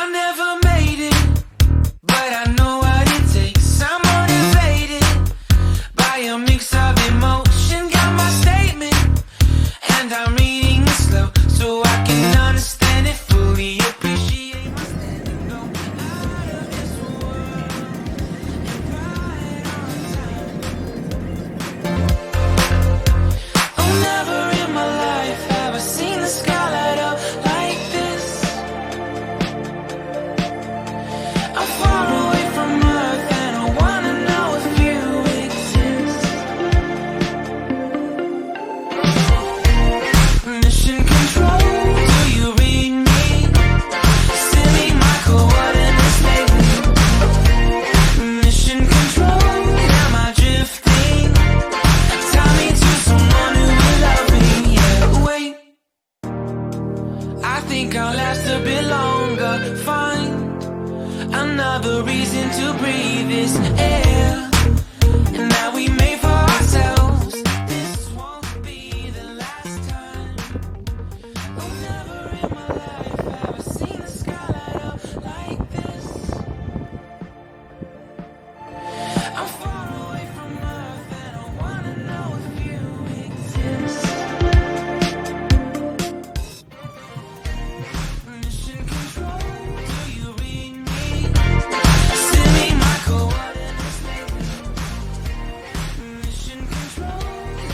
I never made it, but I know what it takes. I'm motivated by a mix of emotion. Got my statement, and I'm reading it slow so I can understand it fully. Appreciate my standing, go out of this world and ride on time. Oh, never in my life have I seen the sky light up like this. I'm far away from Earth and I wanna know if you exist. Mission control, do you read me? Send me my coordinates lately. Mission control, am I drifting? Tie me to someone who will love me. Yeah, wait, I think I'll last a bit longer. Find another reason to breathe this air, and that we made for ourselves. This won't be the last time. Oh, never in my life have I seen the sky light up like this. I'm far away from Earth and I wanna know if you exist. Mission control, do you read me? Send me my coordinates lately. Mission control,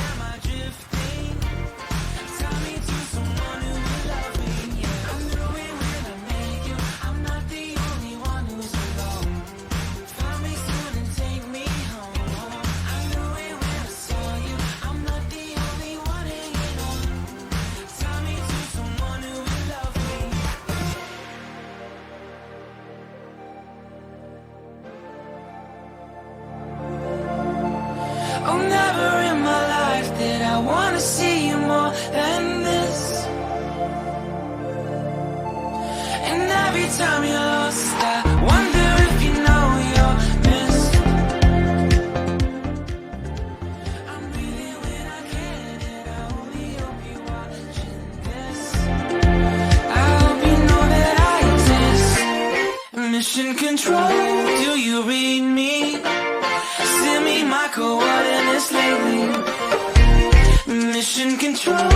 am I drifting? Tie me to someone who will love me. Yeah, I knew it when I met you. I'm not the only one who's alone. Find me soon and take me home. I knew it when I saw you. I'm not the only one hanging on. Tie me to someone who will love me. Oh, never in my life did I wanna see you more than this. And every time you're lost, I wonder if you know you're missed. I'm breathing when I can, and I only hope you're watching this. I hope you know that I exist. Mission control, do you read me? Send me my coordinates lately. Mission control,